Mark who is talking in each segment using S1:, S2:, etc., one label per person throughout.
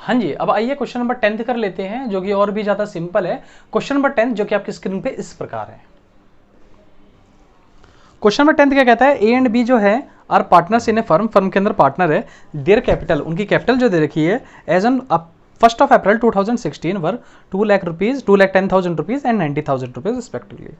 S1: हाँ जी, अब आइए क्वेश्चन नंबर 10 कर लेते हैं, जो कि और भी ज्यादा सिंपल है। क्वेश्चन नंबर 10 जो कि आपकी स्क्रीन पे इस प्रकार है। क्वेश्चन नंबर 10 क्या कहता है, ए एंड बी जो है are partners in a firm, firm के अंदर पार्टनर है। देयर कैपिटल, उनकी कैपिटल जो दे रखी है as on 1 April 2016 were 2 lakh rupees, 2,10,000 rupees and 90,000 rupees respectively.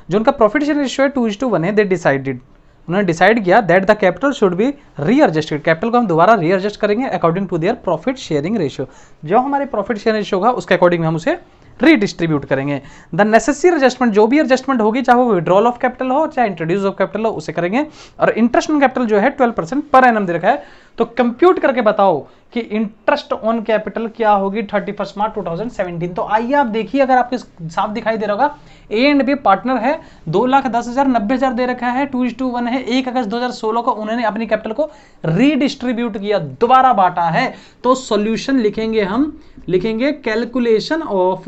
S1: जो उनका प्रॉफिट शेयर रेशियो है 2:1 है। दे डिसाइडेड, उन्होंने डिसाइड किया that the capital should be readjusted, capital को हम दोबारा रीएडजस्ट करेंगे according to their profit sharing ratio. जो हमारे प्रॉफिट शेयरिंग रेशियो होगा उसके अकॉर्डिंग हम उसे रीडिस्ट्रीब्यूट करेंगे। द नेसेसरी एडजस्टमेंट, जो भी एडजस्टमेंट होगी, चाहे वो विड्रॉल ऑफ कैपिटल हो चाहे इंट्रोड्यूस ऑफ कैपिटल हो, उसे करेंगे। और इंटरेस्ट ऑन कैपिटल जो है 12% पर एनम दे रखा है, तो कंप्यूट करके बताओ कि इंटरेस्ट ऑन कैपिटल क्या होगी 31 मार्च 2017। तो आइए आप देखिए, अगर आपके साफ दिखाई दे रहा होगा, ए एंड बी पार्टनर है, 2,10,000 90,000 दे रखा है, 2:1 है। 1 अगस्त 2016 को उन्होंने अपनी कैपिटल को रीडिस्ट्रीब्यूट किया, दोबारा बांटा है। तो सॉल्यूशन लिखेंगे, हम लिखेंगे कैलकुलेशन ऑफ,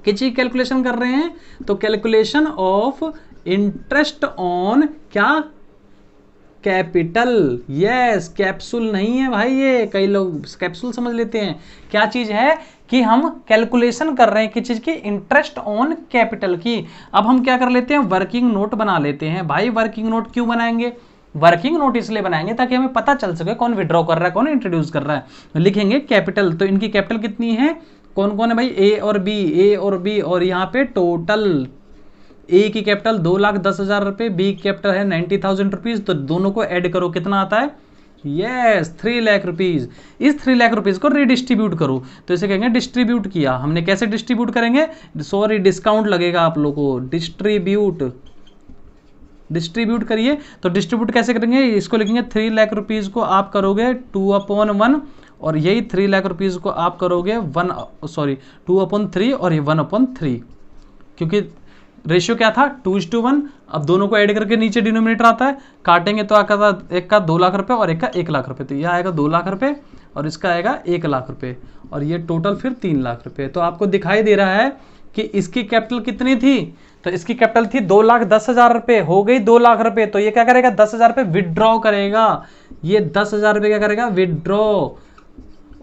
S1: किस चीज कैलकुलेशन कर रहे हैं, तो कैलकुलेशन ऑफ इंटरेस्ट ऑन क्या, कैपिटल। यस, कैप्सूल नहीं है भाई, ये कई लोग कैप्सूल समझ लेते हैं। क्या चीज है कि हम कैलकुलेशन कर रहे हैं किस चीज की, इंटरेस्ट ऑन कैपिटल की। अब हम क्या कर लेते हैं, वर्किंग नोट बना लेते हैं। भाई वर्किंग नोट क्यों बनाएंगे, वर्किंग नोट इसलिए बनाएंगे ताकि हमें पता चल सके कौन विड्रॉ कर रहा है, कौन इंट्रोड्यूस कर रहा है। लिखेंगे कैपिटल, तो इनकी कैपिटल कितनी है, कौन कौन है भाई, ए और बी, ए और बी, और यहाँ पे टोटल ए की कैपिटल 2,10,000 रुपए, बी की कैपिटल है 90,000 रुपीज, तो दोनों को ऐड करो, कितना आता है, यस 3 लाख रुपीज। इस 3 लाख रुपीज को रिडिस्ट्रीब्यूट करो, तो इसे कहेंगे डिस्ट्रीब्यूट किया हमने। कैसे डिस्ट्रीब्यूट करेंगे, सॉरी डिस्काउंट लगेगा आप लोगों को, डिस्ट्रीब्यूट करिए। तो डिस्ट्रीब्यूट कैसे करेंगे, इसको लिखेंगे 3 लाख रुपीज को आप करोगे 2/1, और यही 3 लाख रुपीज को आप करोगे 2/3, और ये 1/3, क्योंकि रेशियो क्या था 2:1। अब दोनों को ऐड करके नीचे डिनोमिनेटर आता है, काटेंगे तो आएगा एक का 2 लाख रुपए और एक का 1 लाख रुपए, तो यह आएगा 2 लाख रुपए और इसका आएगा 1 लाख रुपए, और ये टोटल फिर 3 लाख रुपए। तो आपको दिखाई दे रहा है कि इसकी कैपिटल कितनी थी, तो इसकी कैपिटल थी 2,10,000 रुपए, हो गई 2 लाख रुपए। तो ये क्या करेगा, 10,000 रुपए विड्रॉ करेगा, ये 10,000 रुपए क्या करेगा, विड्रॉ।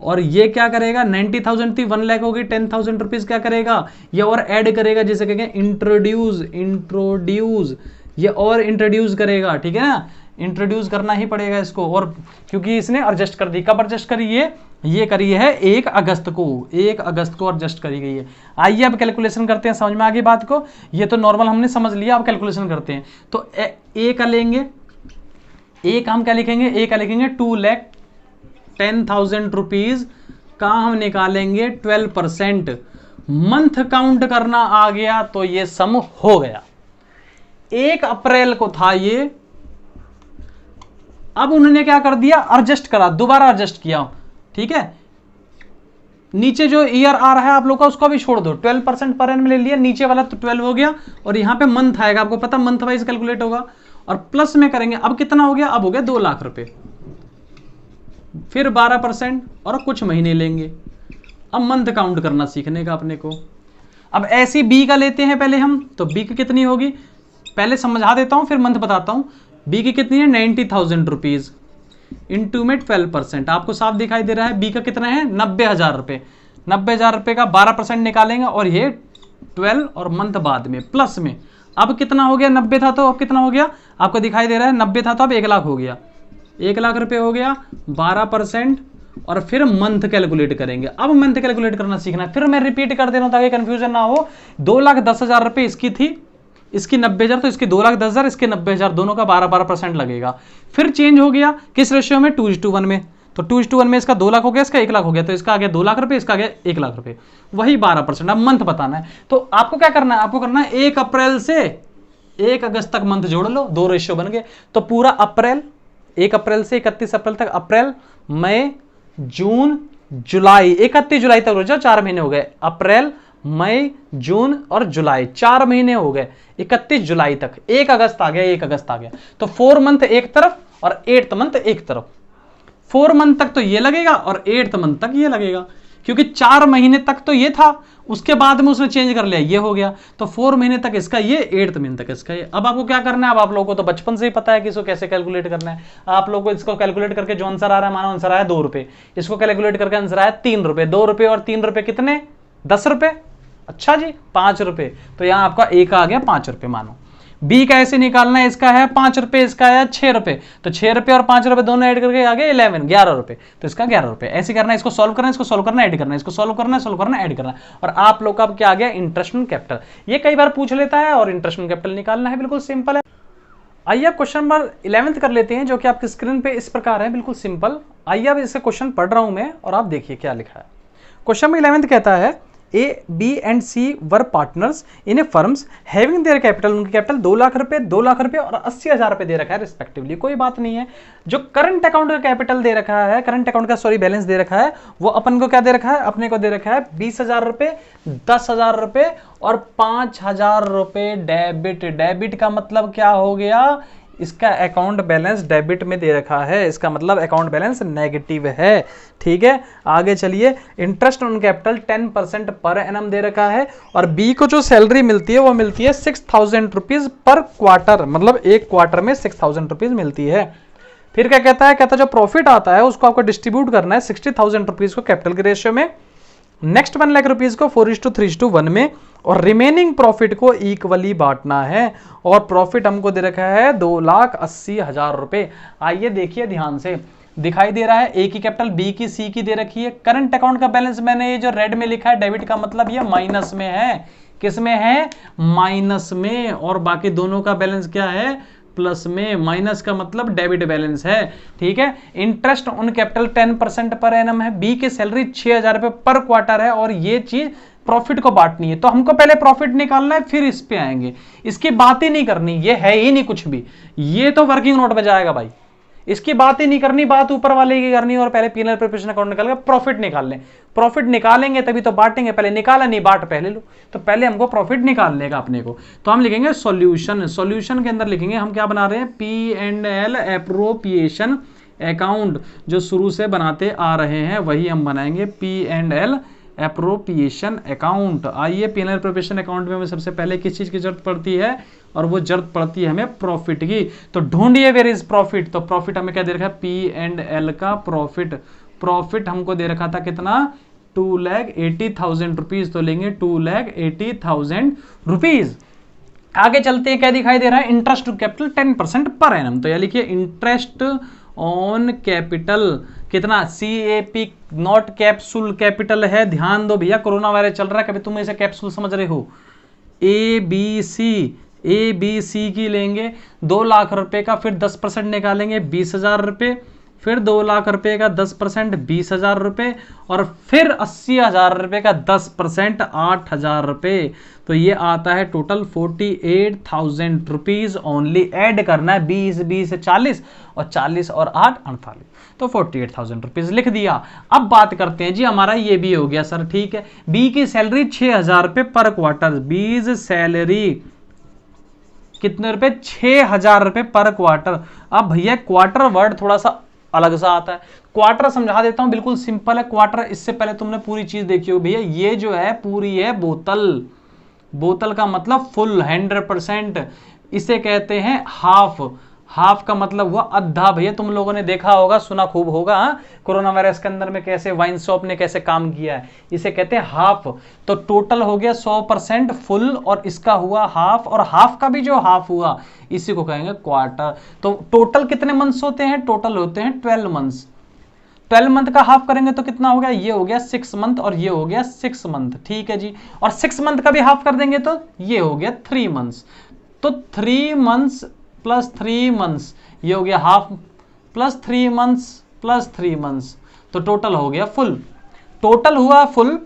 S1: और ये क्या करेगा, 90,000 थी, 1 लाख होगी, 10,000 रुपीज क्या करेगा, ये और ऐड करेगा, जिसे कहेंगे इंट्रोड्यूस, ये और इंट्रोड्यूस करेगा, ठीक है ना, इंट्रोड्यूस करना ही पड़ेगा इसको। और क्योंकि इसने एडजस्ट कर दी, कब एडजस्ट करी है, ये करी है 1 अगस्त को, 1 अगस्त को एडजस्ट करी गई है। आइए अब कैलकुलेशन करते हैं, समझ में आ गई बात को, ये तो नॉर्मल हमने समझ लिया, अब कैलकुलेशन करते हैं। तो ए का लेंगे, ए का हम क्या लिखेंगे, ए का लिखेंगे 2,10,000 रुपीज का हम निकालेंगे 12%, मंथ काउंट करना आ गया, तो ये सम हो गया। 1 अप्रैल को था ये, अब उन्होंने क्या कर दिया, एडजस्ट करा, दोबारा एडजस्ट किया, ठीक है। नीचे जो ईयर आ रहा है आप लोग का उसको भी छोड़ दो, 12% पर एनम ले लिया, नीचे वाला तो 12 हो गया, और यहां पे मंथ आएगा, आपको पता मंथ वाइज कैलकुलेट होगा, और प्लस में करेंगे। अब कितना हो गया, अब हो गया 2 लाख रुपए, फिर 12% और कुछ महीने लेंगे। अब मंथ काउंट करना सीखने का अपने को। अब ऐसी बी का लेते हैं पहले हम, तो बी की कितनी होगी, पहले समझा देता हूं फिर मंथ बताता हूं। बी की कितनी है 90,000 रुपीज, इंटू में 12%, आपको साफ दिखाई दे रहा है। बी का कितना है 90,000 रुपए, 90,000 रुपए का 12% निकालेंगे, और ये 12 और मंथ बाद में प्लस में। अब कितना हो गया, 90 था तो अब कितना हो गया, आपको दिखाई दे रहा है 90 था तो अब 1 लाख हो गया, 1 लाख रुपए हो गया, 12%, और फिर मंथ कैलकुलेट करेंगे। अब मंथ कैलकुलेट करना सीखना है, फिर मैं रिपीट कर दे रहा हूं ताकि कंफ्यूजन ना हो। 2,10,000 रुपए इसकी थी, इसकी 90,000, तो इसकी 2,10,000, इसके 90,000, दोनों का 12% लगेगा। फिर चेंज हो गया किस रेशियो में, 2:1 में, तो 2:1 में इसका 2 लाख हो गया, इसका 1 लाख हो गया, तो इसका आ गया 2 लाख रुपए, इसका आ गया 1 लाख रुपए, वही 12%। अब मंथ बताना है, तो आपको क्या करना है, आपको करना है 1 अप्रैल से 1 अगस्त तक मंथ जोड़ लो, 2 रेशियो बन गए। तो पूरा अप्रैल, 1 अप्रैल से 31 अप्रैल तक, अप्रैल मई जून जुलाई, 31 जुलाई तक रोजा 4 महीने हो गए, अप्रैल मई जून और जुलाई 4 महीने हो गए, 31 जुलाई तक। 1 अगस्त आ गया, 1 अगस्त आ गया, तो 4 मंथ एक तरफ और 8th मंथ एक तरफ। 4 मंथ तक तो ये लगेगा और 8th मंथ तक ये लगेगा, क्योंकि 4 महीने तक तो ये था, उसके बाद में उसने चेंज कर लिया, ये हो गया। तो 4 महीने तक इसका ये, 8th महीने तक इसका ये। अब आपको क्या करना है, अब आप लोगों को तो बचपन से ही पता है कि इसको कैसे कैलकुलेट करना है। आप लोगों को इसको कैलकुलेट करके जो आंसर आ रहा है, मानो आंसर आया 2 रुपए, इसको कैलकुलेट करके आंसर आया 3 रुपए। 2 रुपए और 3 रुपए कितने, 10 रुपए। अच्छा जी, 5 रुपए। तो यहां आपका ए का आ गया 5 रुपए मानो। बी का ऐसे निकालना है, इसका है 5 रुपए, इसका है 6 रुपए। तो 6 रुपए और 5 रुपए दोनों ऐड करके आ गए 11 रुपए। तो इसका 11 रुपए। ऐसे करना है, इसको सॉल्व करना है, इसको सॉल्व करना है, ऐड करना है, इसको सॉल्व करना है, सॉल्व करना है, ऐड करना है। और आप लोग का अब क्या आ गया, इंटरेस्ट ऑन कैपिटल। ये कई बार पूछ लेता है और इंटरेस्ट ऑन कैपिटल निकालना है, बिल्कुल सिंपल है। आइए अब क्वेश्चन नंबर 11 कर लेते हैं, जो कि आपकी स्क्रीन पे इस प्रकार है, बिल्कुल सिंपल। आइए अब इससे क्वेश्चन पढ़ रहा हूं मैं और आप देखिए क्या लिखा है। क्वेश्चन में 11 कहता है A, B and C were partners in a firms having their capital, उनकी कैपिटल 2 लाख रुपए, 2 लाख रुपए और 80,000 रुपए दे रखा है रिस्पेक्टिवली। कोई बात नहीं है। जो करंट अकाउंट का कैपिटल दे रखा है, करंट अकाउंट का बैलेंस दे रखा है, वो अपन को क्या दे रखा है, अपने को दे रखा है 20,000 रुपए, 10,000 रुपए और 5,000 रुपए डेबिट। डेबिट का मतलब क्या हो गया, इसका अकाउंट बैलेंस डेबिट में दे रखा है, इसका मतलब अकाउंट बैलेंस नेगेटिव है। ठीक है, आगे चलिए। Interest on capital 10% per annum दे रखा है और बी को जो सैलरी मिलती है वो मिलती है 6,000 रुपीज पर क्वार्टर, मतलब एक क्वार्टर में 6,000 रुपीज मिलती है। फिर क्या कहता है, कहता है जो प्रॉफिट आता है उसको आपको डिस्ट्रीब्यूट करना है 60,000 रुपीज को कैपिटल के रेशियो में, नेक्स्ट 1 लाख रुपीज को 4:3:1 में, और रिमेनिंग प्रॉफिट को इक्वली बांटना है। और प्रॉफिट हमको दे रखा है 2,80,000 रुपए। आइए देखिए ध्यान से, दिखाई दे रहा है ए की कैपिटल, बी की, सी की दे रखी है। करंट अकाउंट का बैलेंस मैंने ये जो रेड में लिखा है डेबिट का मतलब ये माइनस में है। किस में है, माइनस में। और बाकी दोनों का बैलेंस क्या है, प्लस में। माइनस का मतलब डेबिट बैलेंस है। ठीक है, interest on capital 10% per annum है। बी की सैलरी 6,000 रुपए पर क्वार्टर है और ये चीज प्रॉफिट को बांटनी है। तो हमको पहले प्रॉफिट निकालना है, फिर इस पे आएंगे। इसकी बात ही नहीं करनी, ये है ही नहीं कुछ भी, ये तो वर्किंग नोट में जाएगा भाई। इसकी बात ही नहीं करनी, बात ऊपर वाले की करनी। और पहले पीनल प्रिपरेशन अकाउंट निकाल के प्रॉफिट निकाल लें। प्रॉफिट निकालेंगे तभी तो बांटेंगे, पहले निकाला नहीं, बांट पहले लो। तो पहले हमको प्रॉफिट निकालने का अपने को। तो हम लिखेंगे सॉल्यूशन। सॉल्यूशन के अंदर लिखेंगे हम क्या बना रहे हैं, P&L एप्रोप्रिएशन अकाउंट। जो शुरू से बनाते आ रहे हैं वही हम बनाएंगे, P&L एप्रोप्रिएशन अकाउंट। आइए, P&L प्रिपरेशन अकाउंट में हमें सबसे पहले किस चीज की जरूरत पड़ती है, और वो जरूरत पड़ती है हमें प्रॉफिट की। तो ढूंढिए वेयर इज प्रॉफिट। तो प्रॉफिट हमें क्या दे रखा है, P&L का प्रॉफिट। प्रॉफिट हमको दे रखा था कितना, 2,80,000 रुपीज। तो लेंगे 2,80,000 रुपीज। आगे चलते हैं, क्या दिखाई दे रहा है, interest to capital 10% per annum. तो यह लिखिए इंटरेस्ट ऑन कैपिटल कितना, CAP नॉट कैप्सूल कैपिटल है। ध्यान दो भैया, कोरोना वायरस चल रहा है, कभी तुम इसे कैप्सूल समझ रहे हो। ABC की लेंगे 2 लाख रुपए का, फिर 10% निकालेंगे 20,000 रुपए, फिर 2 लाख रुपए का 10% 20,000 रुपए, और फिर 80,000 रुपए का 10% 8,000 रुपए। तो ये आता है टोटल 48,000 रुपीज ओनली। ऐड करना है 20 40 और 40 और 8 48, तो 48,000 रुपीज लिख दिया। अब बात करते हैं जी, हमारा ये भी हो गया सर, ठीक है। बी की सैलरी 6,000 रुपए पर क्वार्टर। बीज सैलरी कितने रुपए, 6,000 रुपए पर क्वार्टर। अब भैया क्वार्टर वर्ड थोड़ा सा अलग सा आता है। क्वार्टर समझा देता हूं, बिल्कुल सिंपल है क्वार्टर। इससे पहले तुमने पूरी चीज देखी हो भैया, ये जो है पूरी है बोतल। बोतल का मतलब फुल 100%। इसे कहते हैं हाफ। हाफ का मतलब हुआ आधा। भैया तुम लोगों ने देखा होगा, सुना खूब होगा, कोरोना वायरस के अंदर में कैसे वाइन शॉप ने कैसे काम किया है। इसे कहते हैं हाफ। तो टोटल हो गया 100% फुल, और इसका हुआ हाफ, और हाफ का भी जो हाफ हुआ इसी को कहेंगे क्वार्टर। तो टोटल कितने मंथ्स होते हैं, टोटल होते हैं 12 मंथ्स। 12 मंथ का हाफ करेंगे तो कितना हो गया, ये हो गया 6 मंथ और ये हो गया 6 मंथ। ठीक है जी, और 6 मंथ का भी हाफ कर देंगे तो ये हो गया 3 मंथ्स। तो 3 मंथ्स प्लस 3 मंथ्स, ये हो गया half, plus 3 months plus 3 months, तो टोटल हो गया फुल। टोटल हुआ फुल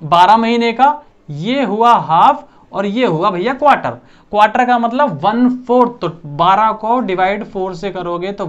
S1: 12 महीने का, ये हुआ हाफ, और ये हुआ भैया क्वार्टर। क्वार्टर का मतलब 1/4। तो 12 को डिवाइड 4 से करोगे तो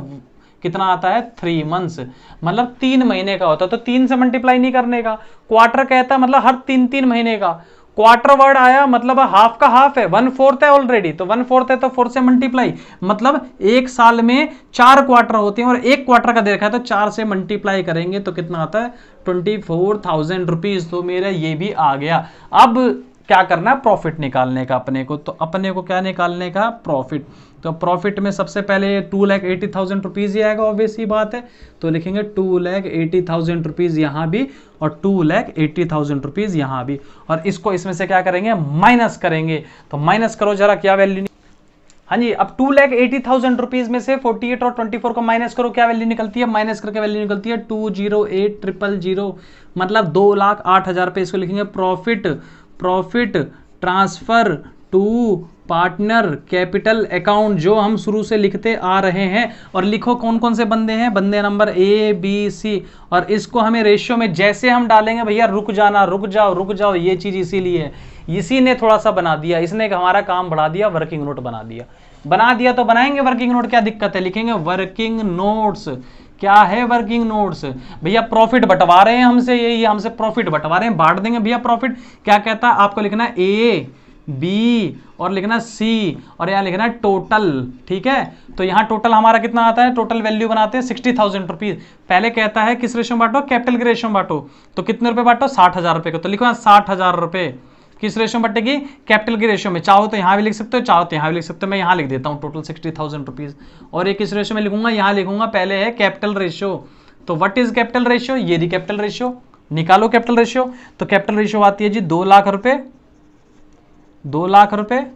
S1: कितना आता है, 3 मंथ्स, मतलब 3 महीने का होता है। तो 3 से मल्टीप्लाई नहीं करने का। क्वार्टर कहता है मतलब हर 3 महीने का। क्वार्टर वर्ड आया मतलब हाफ का हाफ है, 1/4 है ऑलरेडी, तो 1/4 है तो 4 से मल्टीप्लाई, मतलब एक साल में 4 क्वार्टर होते हैं और एक क्वार्टर का दे रखा है तो 4 से मल्टीप्लाई करेंगे तो कितना आता है 24,000 रुपीज। तो मेरा ये भी आ गया। अब क्या करना है, प्रॉफिट निकालने का अपने को। तो अपने को क्या निकालने का, प्रॉफिट। तो प्रॉफिट में सबसे पहले 2,80,000 रुपीज ही आएगा, ऑब्वियस ही बात है। तो लिखेंगे 2,80,000 रुपीज यहां भी और 2,80,000 रुपीज यहां भी, और इसको इसमें से क्या करेंगे, माइनस करेंगे। तो माइनस करो जरा, क्या वैल्यू, हाँ जी, अब 2,80,000 रुपीज में से 48 और 24 को माइनस करो, क्या वैल्यू निकलती है, माइनस करके वैल्यू निकलती है 208,000, मतलब 2,08,000 पे। इसको लिखेंगे profit transfer to partner capital account, जो हम शुरू से लिखते आ रहे हैं। और लिखो कौन कौन से बंदे हैं, बंदे नंबर ए बी सी, और इसको हमें रेशियो में जैसे हम डालेंगे, भैया रुक जाओ, ये चीज इसीलिए है, इसी ने थोड़ा सा बना दिया, इसने हमारा काम बढ़ा दिया, वर्किंग नोट बना दिया तो बनाएंगे वर्किंग नोट, क्या दिक्कत है, लिखेंगे वर्किंग नोट्स। क्या है वर्किंग नोट्स, भैया प्रॉफिट बंटवा रहे हैं हमसे, ये हमसे प्रॉफिट बंटवा रहे हैं, बांट देंगे भैया प्रॉफिट। क्या कहता है, आपको लिखना है ए बी और लिखना सी, और यहां लिखना है टोटल, ठीक है। तो यहां टोटल हमारा कितना आता है, टोटल वैल्यू बनाते हैं 60,000 रुपीज। पहले कहता है किस रेशो में बांटो, कैपिटल के रेशो में बांटो, तो कितने रुपए बांटो, 60,000 रुपए को। तो लिखो 60,000 रुपए किस रेशो में बटेगी, कैपिटल के रेशो में। चाहो तो यहां भी लिख सकते हो, चाहो तो यहां भी लिख सकते हो, मैं यहां लिख देता हूं टोटल 60,000 रुपीज। और एक किस रेशो में लिखूंगा, यहां लिखूंगा, पहले है कैपिटल रेशियो। तो व्हाट इज कैपिटल रेशियो, ये दी कैपिटल रेशियो, निकालो कैपिटल रेशियो। तो कैपिटल रेशियो आती है जी 2 लाख रुपए, 2 लाख रुपए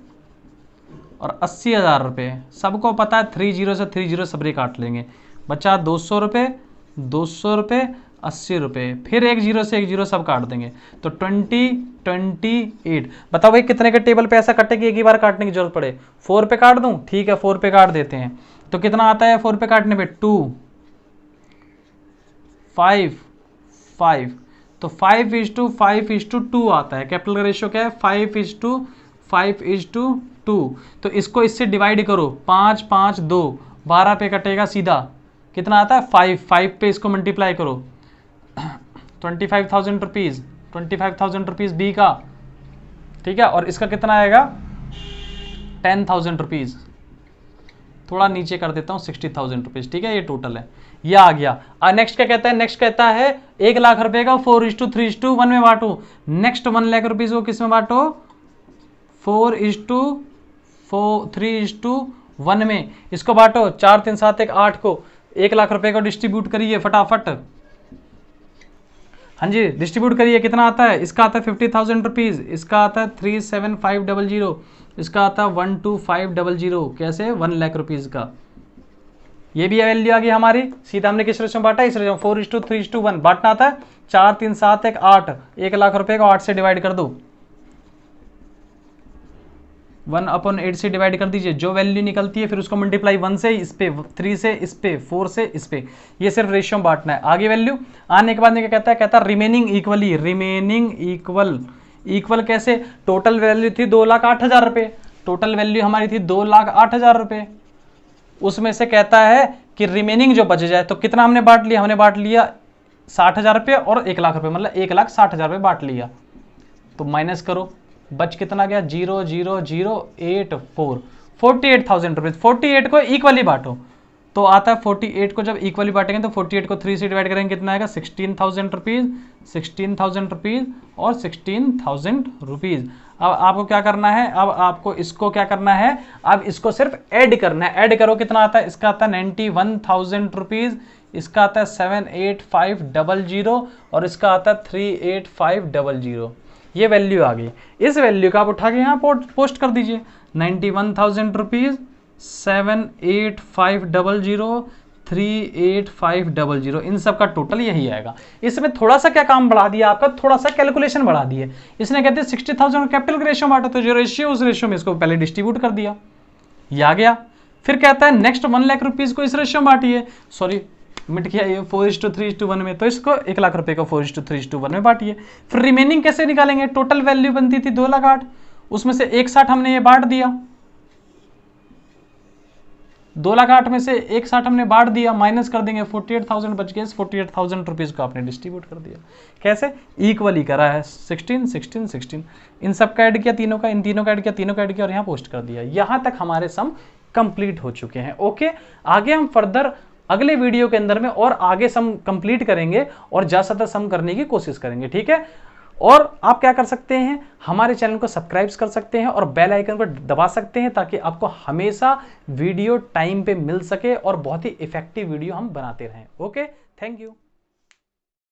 S1: और 80,000 रुपए। सबको पता है 30 से 30 सबरे काट लेंगे, बचा 200 रुपए, 200 रुपए, 80 रुपए, फिर 1 0 से 1 0 सब काट देंगे। तो 28। बताओ भाई कितने के टेबल पे ऐसा कटे कि एक ही बार काटने की जरूरत पड़े, 4 पे काट दूं, ठीक है 4 पे काट देते हैं। तो कितना आता है 4 पे काटने पे, 2 5 5, तो 5:5:2 आता है। कैपिटल का रेशियो क्या है, 5:5:2। तो इसको इससे डिवाइड करो, 5 5 2, 12 पे कटेगा सीधा, कितना आता है 5 पे इसको मल्टीप्लाई करो, 25,000 रुपीज, 25,000 रुपीज बी का, ठीक है। और इसका कितना आएगा 10,000 रुपीज, थोड़ा नीचे कर देता हूं 60,000 रुपीज, ठीक है। ये टोटल है, ये आ गया। नेक्स्ट क्या कहता है, नेक्स्ट कहता है 1 लाख रुपए का 4:3:1 में बांटो। नेक्स्ट 1 लाख रुपीज को किस में बांटो, 4:3:1 में, इसको बांटो 4 3 7 1 8 को, 1 लाख रुपए को डिस्ट्रीब्यूट करिए फटाफट, हाँ जी डिस्ट्रीब्यूट करिए। कितना आता है, इसका आता है 50,000 रुपीज, इसका आता है 37500, इसका आता है 12500, कैसे 1 लाख रुपीज का। ये भी वैल्यू आ गई हमारी, सीधा हमने किस रेशो में बांटा, इस रेशो में 4:3:1 बांटना आता है 4 3 7 1 8, 1 लाख रुपए को 8 से डिवाइड कर दो, 1/8 से डिवाइड कर दीजिए, जो वैल्यू निकलती है फिर उसको मल्टीप्लाई 1 से इस पे, 3 से इस पे, 4 से इस पे, ये सिर्फ रेशियो में बांटना है। आगे वैल्यू आने के बाद में क्या कहता है रिमेनिंग इक्वली, रिमेनिंग इक्वल कैसे, टोटल वैल्यू थी 2,08,000 रुपए, टोटल वैल्यू हमारी थी 2,08,000 रुपए, उसमें से कहता है कि रिमेनिंग जो बच जाए, तो कितना हमने बांट लिया, हमने बांट लिया 60,000 रुपए और 1 लाख रुपए, मतलब 1,60,000 रुपए बांट लिया। तो माइनस करो, बच कितना गया 0,00,084, 48,000 रुपीज। 48 को इक्वली बांटो, तो आता है 48 को जब इक्वली बांटेंगे तो 48 को 3 से डिवाइड करेंगे, कितना आएगा 16,000 रुपीज, 16,000 रुपीज और 16,000 रुपीज। अब आपको क्या करना है, अब आपको इसको क्या करना है, अब इसको सिर्फ ऐड करना है। ऐड करो, कितना आता है, इसका आता है 91,000 रुपीज, इसका आता है 78500 और इसका आता है 38500। ये वैल्यू आ गई। इस वैल्यू का आप उठा के यहाँ पोस्ट कर दीजिए, 91,000 रुपीज, 78500, 38500, इन सब का टोटल यही आएगा। इसमें थोड़ा सा क्या काम बढ़ा दिया आपका, थोड़ा सा कैलकुलेशन बढ़ा दिए। इसने कहते हैं 60,000 कैपिटल रेशियो बांटो, तो जो रेशियो उस रेशियो में इसको पहले डिस्ट्रीब्यूट कर दिया, ये आ गया। फिर कहता है नेक्स्ट 1 लाख रुपीज को इस रेशियो में बांटिए, सॉरी मिट गया ये 4:3:1 में, तो इसको 1 लाख रुपए को 4:3:1 में बांटिए। फिर रिमेनिंग कैसे निकालेंगे, टोटल वैल्यू बनती थी 2,08,000, उसमें से 1,60 हमने ये बांट दिया, 2,08,000 में से 1,60 हमने बांट दिया, माइनस कर देंगे 48,000 बच गए, 48,000 रुपीज़ को आपने डिस्ट्रीब्यूट कर दिया। कैसे? इक्वली करा है, 16 16 16, इन सब का ऐड किया तीनों का, इन तीनों का ऐड किया, तीनों का ऐड किया और यहाँ पोस्ट कर दिया। यहाँ तक हमारे सम कंप्लीट हो चुके हैं। ओके, आगे हम फर्दर अगले वीडियो के अंदर में और आगे सम कंप्लीट करेंगे और ज्यादातर सम करने की कोशिश करेंगे, ठीक है। और आप क्या कर सकते हैं, हमारे चैनल को सब्सक्राइब कर सकते हैं और बेल आइकन को दबा सकते हैं ताकि आपको हमेशा वीडियो टाइम पे मिल सके और बहुत ही इफेक्टिव वीडियो हम बनाते रहें। Okay, thank you.